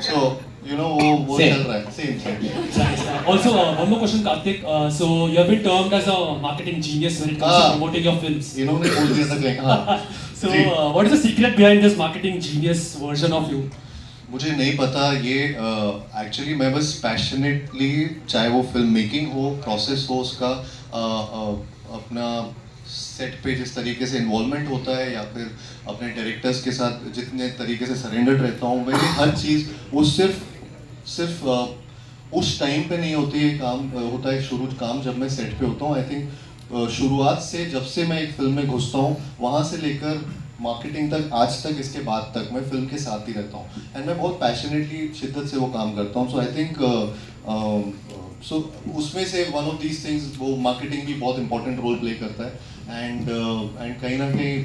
So वो Same. चल रहा है, same. Nice. Also, one more question, Karthik. So, you have been termed as a marketing genius when it comes to promoting your films. इन्होंने बोल दिया था कहीं, हाँ. So, ji. what is the secret behind this marketing genius version of you? मुझे नहीं पता ये एक्चुअली मैं बस पैशनेटली, चाहे वो फिल्म मेकिंग हो, प्रोसेस हो उसका, अपना सेट पे जिस तरीके से इन्वॉल्वमेंट होता है या फिर अपने डायरेक्टर्स के साथ जितने तरीके से सरेंडर्ड रहता हूँ, मेरी हर चीज़ वो सिर्फ उस टाइम पे नहीं होती है, काम होता है शुरू काम जब मैं सेट पे होता हूँ. आई थिंक शुरुआत से जब से मैं एक फिल्म में घुसता हूँ वहाँ से लेकर मार्केटिंग तक, आज तक, इसके बाद तक मैं फिल्म के साथ ही रहता हूँ एंड मैं बहुत पैशनेटली शिद्दत से वो काम करता हूँ. सो आई थिंक सो उसमें से वन ऑफ दीज थिंग्स, वो मार्केटिंग भी बहुत इंपॉर्टेंट रोल प्ले करता है एंड कहीं ना कहीं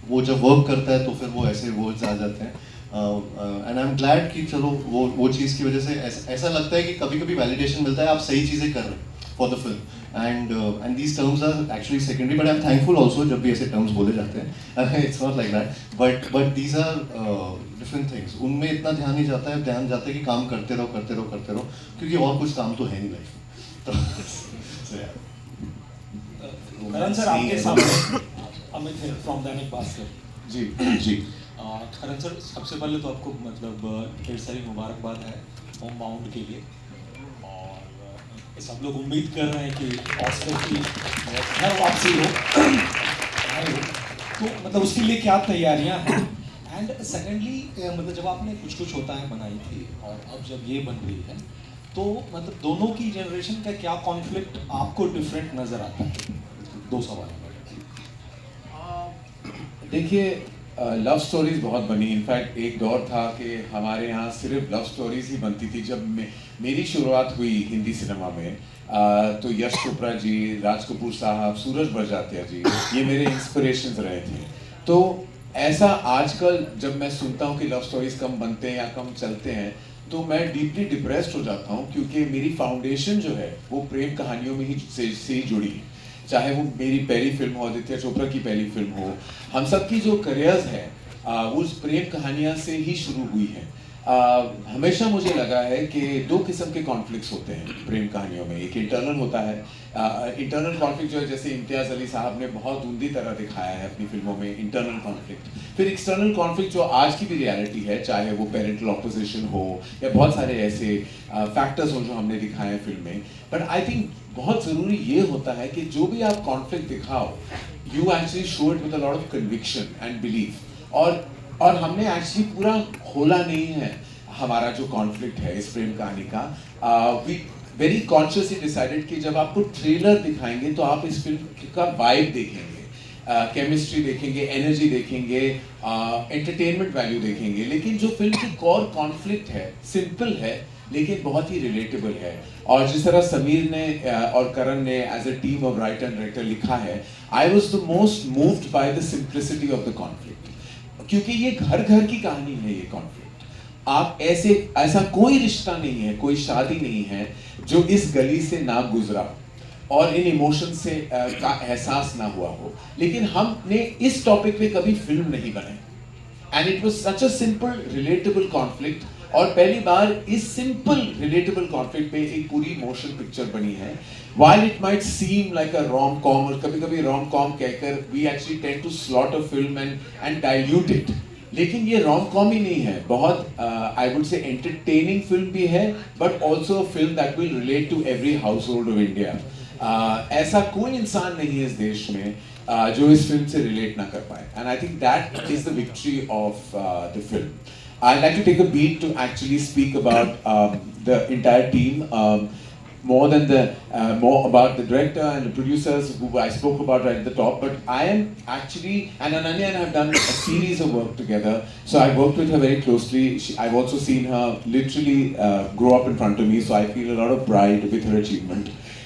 वो जब वर्क करता है तो फिर वो ऐसे वर्ड्स आ जाते हैं एंड आई एम ग्लैड कि चलो वो चीज़ की वजह से ऐसा लगता है कि कभी कभी वैलिडेशन मिलता है, आप सही चीज़ें कर रहे हैं for the film. And these terms are actually secondary, but I am thankful also जब भी ऐसे टर्म्स बोले जाते हैं. It's not like that, but these are different things. उनमें इतना ध्यान नहीं जाता है, ध्यान जाता है कि काम करते रहो, क्योंकि और कुछ काम तो है नहीं लाइफ में. तो करण सर आपके सामने अमित है from Dainik Bhaskar. Ji. Karan sir, सबसे पहले तो आपको मतलब ढेर सारी मुबारकबाद है होम बाउंड के लिए, और सब लोग उम्मीद कर रहे हैं कि ऑस्कर की घर वापसी हो. तो मतलब उसके लिए क्या तैयारियां हैं? एंड सेकेंडली मतलब जब आपने कुछ होता है बनाई थी और अब जब ये बन रही है, तो मतलब दोनों की जनरेशन का क्या कॉन्फ्लिक्ट आपको डिफरेंट नज़र आता है? दो सवाल. देखिए, लव स्टोरीज बहुत बनी. इनफैक्ट एक दौर था कि हमारे यहाँ सिर्फ लव स्टोरीज ही बनती थी. जब मेरी शुरुआत हुई हिंदी सिनेमा में, तो यश चोपड़ा जी, राज कपूर साहब, सूरज बड़जात्या जी, ये मेरे इंस्पिरेशंस रहे थे. तो ऐसा आजकल जब मैं सुनता हूँ कि लव स्टोरीज कम बनते हैं या कम चलते हैं, तो मैं डीपली डिप्रेस्ड हो जाता हूँ, क्योंकि मेरी फाउंडेशन जो है वो प्रेम कहानियों में ही से ही जुड़ी है. चाहे वो मेरी पहली फिल्म हो, आदित्य चोपड़ा की पहली फिल्म हो, हम सब की जो करियर्स है वो उस प्रेम कहानियाँ से ही शुरू हुई है. हमेशा मुझे लगा है कि दो किस्म के कॉन्फ्लिक्ट्स होते हैं प्रेम कहानियों में. एक इंटरनल होता है, इंटरनल कॉन्फ्लिक्ट जो है, जैसे इम्तियाज़ अली साहब ने बहुत उम्दी तरह दिखाया है अपनी फिल्मों में, इंटरनल कॉन्फ्लिक्ट. फिर एक्सटर्नल कॉन्फ्लिक्ट जो आज की भी रियलिटी है, चाहे वो पेरेंटल ऑपोजिशन हो या बहुत सारे ऐसे फैक्टर्स हो जो हमने दिखाए हैं फिल्म में. बट आई थिंक बहुत ज़रूरी ये होता है कि जो भी आप कॉन्फ्लिक्ट दिखाओ, you actually show it with a lot of conviction and belief. और हमने एक्चुअली पूरा खोला नहीं है हमारा जो कॉन्फ्लिक्ट है इस प्रेम कहानी का. वी वेरी कॉन्शियसली डिसाइडेड कि जब आपको ट्रेलर दिखाएंगे तो आप इस फिल्म का वाइब देखेंगे, केमिस्ट्री देखेंगे, एनर्जी देखेंगे, एंटरटेनमेंट वैल्यू देखेंगे. लेकिन जो फिल्म की कोर कॉन्फ्लिक्ट है सिंपल है लेकिन बहुत ही रिलेटेबल है. और जिस तरह समीर ने और करण ने as a team of writer and director लिखा है, I was the most moved by the simplicity of the conflict. क्योंकि ये घर घर की कहानी है ये कॉन्फ्लिक्ट. आप ऐसा कोई रिश्ता नहीं है, कोई शादी नहीं है जो इस गली से ना गुजरा और इन इमोशन से का एहसास ना हुआ हो. लेकिन हमने इस टॉपिक पे कभी फिल्म नहीं बनाई, and it was such a simple relatable conflict. और पहली बार इस सिंपल रिलेटेबल कॉन्फ्लिक्ट पे एक पूरी मोशन पिक्चर बनी है. While it might seem like a rom-com, और कभी-कभी rom-com कहकर we actually tend to slaughter film and dilute it. लेकिन ये rom-com ही नहीं है, बहुत I would say entertaining film भी है, but also a film that will relate to every household of India. ऐसा कोई इंसान नहीं है इस देश में जो इस फिल्म से रिलेट ना कर पाए. And I think that is the victory of the film. I'd like to take a beat to actually speak about the entire team. More about the director and the producers who I spoke about right at the top, but I am actually, and Ananya and I have done a series of work together, so I worked with her very closely. I've also seen her literally grow up in front of me, so I feel a lot of pride with her achievement.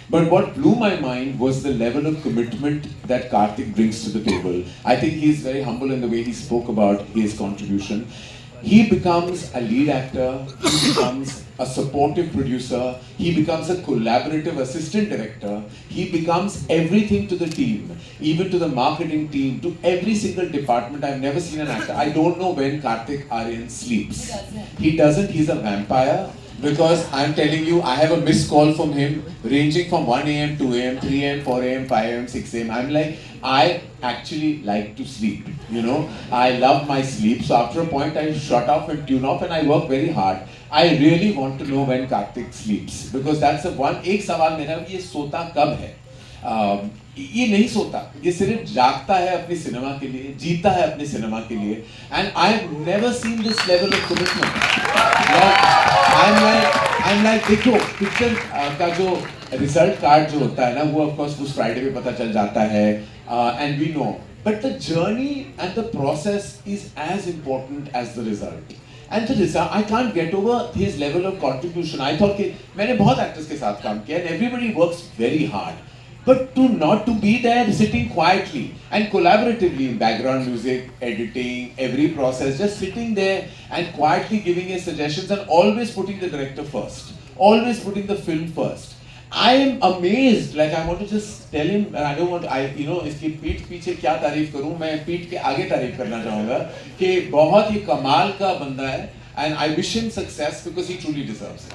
But what blew my mind was the level of commitment that Karthik brings to the table. I think he's very humble in the way he spoke about his contribution. He becomes a lead actor, he becomes a supportive producer, he becomes a collaborative assistant director, he becomes everything to the team, even to the marketing team, to every single department. I've never seen an actor. I don't know when Kartik Aaryan sleeps. He doesn't. He's a vampire. Because I'm telling you, I have a missed call from him ranging from 1 a.m., 2 a.m., 3 a.m., 4 a.m., 5 a.m., 6 a.m. I'm like, I actually like to sleep, you know. I love my sleep. So after a point, I shut off and tune off and I work very hard. I really want to know when Kartik sleeps. Because that's the one, एक सवाल मेरा ये सोता कब है? ये नहीं सोता, ये सिर्फ जागता है अपनी सिनेमा के लिए, जीता है अपनी सिनेमा के लिए, and I've never seen this level of commitment. I'm like देखो पिक्चर का जो रिजल्ट कार्ड जो होता है ना, वो ऑफ कोर्स उस फ्राइडे पे पता चल जाता है, and we know, but the journey and the process is as important as the result. And the result, I can't get over his level of contribution. I thought कि मैंने बहुत actors के साथ काम किया, and everybody works very hard. But not to be there sitting quietly and collaboratively in background music, editing, every process, just sitting there and quietly giving his suggestions and always putting the director first, always putting the film first. I am amazed, like I want to just tell him, and I don't want to, you know, इसकी पीठ पीछे क्या तारीफ करूं, मैं पीठ के आगे तारीफ करना चाहूँगा कि बहुत ही कमाल का बंदा है, and I wish him success because he truly deserves it.